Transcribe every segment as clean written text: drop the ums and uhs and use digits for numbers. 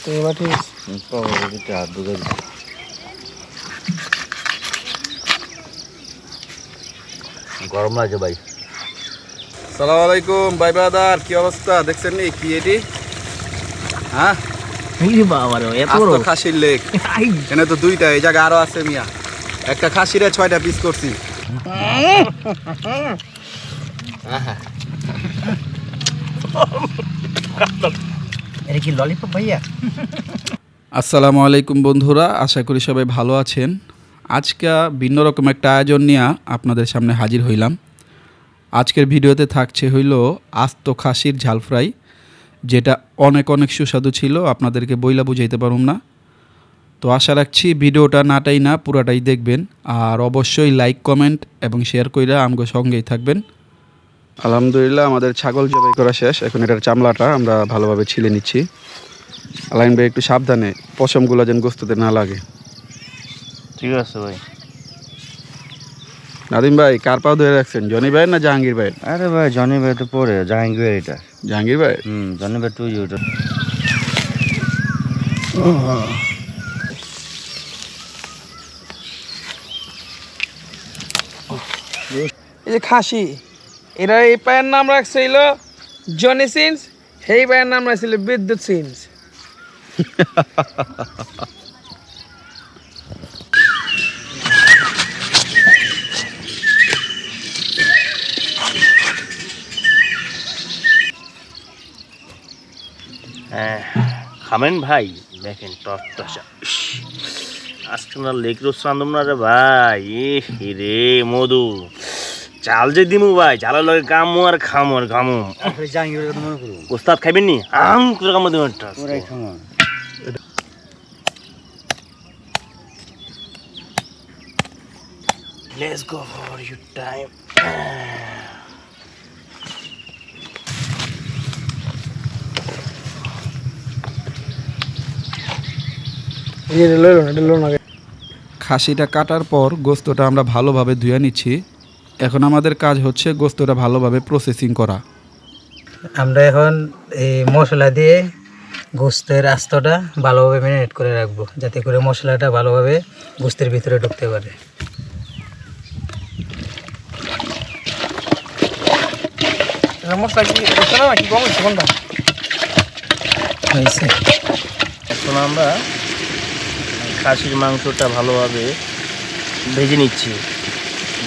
তো এবার ঠিক হাত ঢুকে গরম লাগছে ভাই। সালাম আলাইকুম ভাই ব্রাদার, কি অবস্থা? দেখছেন নি কি এটি? হ্যাঁ, এত বড় খাসির লেগ। এখানে তো দুইটা, এই জায়গা আরো আছে মিয়া। একটা খাসিরে 6টা পিস করছি। এটা কি ললিপপ ভাইয়া? আসসালামু আলাইকুম বন্ধুরা, আশা করি সবাই ভালো আছেন। আজকে ভিন্ন রকম একটা আয়োজন নিয়ে আপনাদের সামনে হাজির হইলাম। আজকের ভিডিওতে থাকছে হইল আস্ত খাসির ঝাল ফ্রাই, যেটা অনেক অনেক সুস্বাদু ছিল, আপনাদেরকে বইলা বুঝাইতে পারুম না। তো আশা রাখছি ভিডিওটা নাটাই না পুরাটাই দেখবেন, আর অবশ্যই লাইক কমেন্ট এবং শেয়ার কইরা আমগো সঙ্গেই থাকবেন। আলহামদুলিল্লাহ আমাদের ছাগল জবাই করা শেষ। এখন এটার চামড়াটা আমরা ভালোভাবে ছিলে নিচ্ছি। আলাইন ভাই একটু সাবধানে, পশমগুলো যেন গোস্ততে না লাগে। ঠিক আছে ভাই। নাদিম ভাই কার পাও ধরে রাখছেন, জনি ভাই না জাহাঙ্গীর ভাই? আরে ভাই জনি ভাই তো পরে জাহাঙ্গীর এটা। জাহাঙ্গীর ভাই? জনি ভাই তুই ওটা। এই যে খাসি, এরা এই পায়ের নাম রাখছিল জনি সিন্স, সেই পায়ের নাম রাখছিল বিদ্যুৎ সিন্স। হ্যাঁ খাবেন ভাই? দেখেন টসটসা। আজকে না লেগ রোস্ট রান্ধব না রে ভাই। রে মধু চাল যে দিমু ভাই, চালের লগে কামু আর খামু আর ঘামু। ওস্তাদ খাইবেন নি? আম করে কামু দিবেন একটা। Let's go for your time. খাসিটা কাটার পর গোস্তটা আমরা ভালোভাবে ধুয়ে নিচ্ছি। এখন আমাদের কাজ হচ্ছে গোস্তটা ভালোভাবে প্রসেসিং করা। আমরা এখন এই মশলা দিয়ে গোস্তের আস্তটা ভালোভাবে ম্যারিনেট করে রাখবো, যাতে করে মশলাটা ভালোভাবে গোস্তের ভিতরে ঢুকতে পারে। মশলা কি হয়েছে? এখন আমরা খাসির মাংসটা ভালোভাবে ভেজে নিচ্ছি,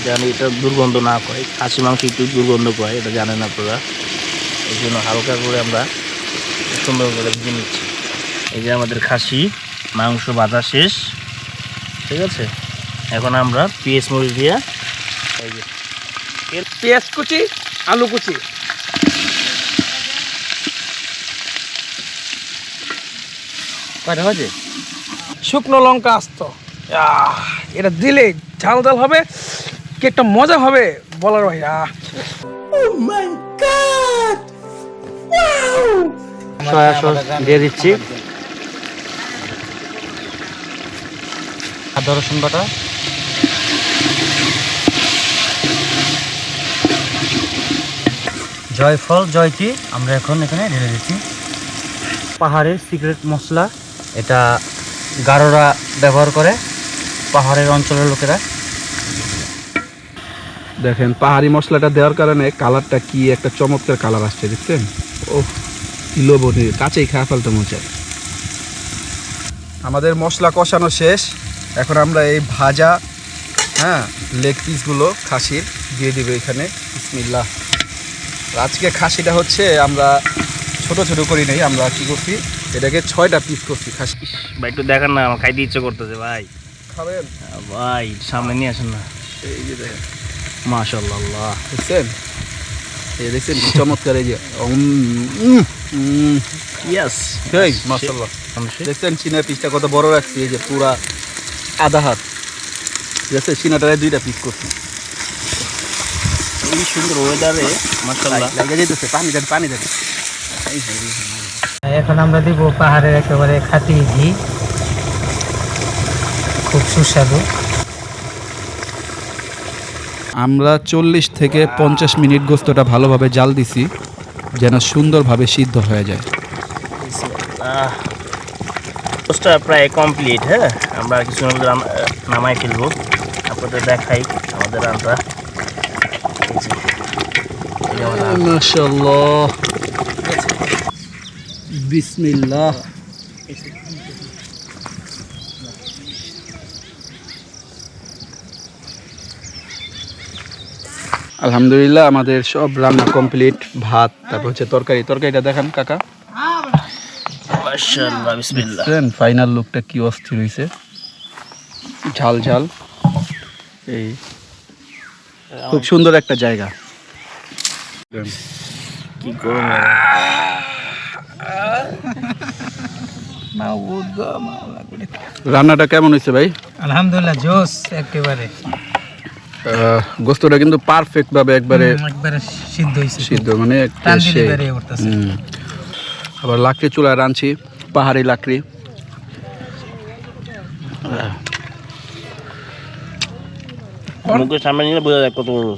যেন এটা দুর্গন্ধ না করে। খাসি মাংস একটু দুর্গন্ধ করে, এটা জানেন আপনারা। এই জন্য হালকা করে আমরা সুন্দর করে ভেজে নিচ্ছি। এই যে আমাদের খাসি মাংস ভাজা শেষ, ঠিক আছে। এখন আমরা পেঁয়াজ মরিচ দিয়ে এই যে পেঁয়াজ কুচি, আলু কুচি, কয়টা বাজে? শুকনো লঙ্কা আস্ত, এটা দিলে ঝাল ঝাল হবে, কি একটা মজা হবে বলার ভাই। সয়া সস দিয়ে দিচ্ছি, আদা রসুন বাটা, জয়ফল জয়তি আমরা এখন এখানে ঢেলে দিচ্ছি। পাহাড়ের সিক্রেট মশলা, এটা গারোরা ব্যবহার করে, পাহাড়ের অঞ্চলের লোকেরা। দেখেন পাহাড়ি মশলাটা দেওয়ার কারণে কালারটা কি একটা চমৎকার কালার আসছে, দেখছেন? ও লোভনীয়, কাছেই খাওয়া ফেলতে মনে চায়। আমাদের মশলা কষানো শেষ। এখন আমরা এই ভাজা লেগ পিসগুলো খাসির দিয়ে দিব এখানে। বিসমিল্লাহ। আজকে খাসিটা হচ্ছে আমরা ছোট ছোট করি নাই, আমরা কি করছি, এটাকে 6টা পিস করছি খাসি। ভাই একটু দেখান না, আমার খাইতে ইচ্ছে করতেছে ভাই। খাবেন ভাই সামনে নিয়ে আসেন না। এই যে দেখেন, মাশাআল্লাহ, দেখছেন? এই দেখছেন কি চমৎকার, এই যে ইয়েস মাশাআল্লাহ। দেখছেন সিনার পিসটা কত বড় রাখছি, এই যে পুরা আধা হাত, ঠিক আছে। সিনাটারে 2টা পিস করছি। এই সুন্দর ওয়েদারে মাশাআল্লাহ লাগে যেতেছে। পানি দেন, পানি দেন। এখন আমরা দিব পাহাড়ের একেবারে খাঁটি ঘি, খুব সুস্বাদু। আমরা 40 থেকে 50 মিনিট গোস্তটা ভালোভাবে জাল দিছি, যেন সুন্দরভাবে সিদ্ধ হয়ে যায়। গোশতটা প্রায় কমপ্লিট। হ্যাঁ, আমরা কিছু নামাই ফেলবো, আপনাদের দেখাই আমাদের রান্না। মাশাআল্লাহ, বিসমিল্লাহ। আলহামদুলিল্লাহ, আমাদের সব রান্না কমপ্লিট। ভাত, তারপর হচ্ছে তরকারিটা দেখান কাকা। মাশাআল্লাহ, বিসমিল্লাহ। ফাইনাল লুকটা কি অস্থির হয়েছে, ঝাল ঝাল। এই খুব সুন্দর একটা জায়গা। কি গরম! রান্নাটা কেমন হয়েছে ভাই? আলহামদুলিল্লাহ, জোস একেবারে। গোস্তটা কিন্তু পারফেক্ট ভাবে একবারে একবারে সিদ্ধ হয়েছে, সিদ্ধ, মানে একটা টান দিলে সেই। বেরিয়ে উঠতেছে। আবার লাকড়ি চুলায় রাঁধছি, পাহাড়ি লাকড়ি। মুখের সামনে নিলে বোঝা যায় কত বড়। আহ,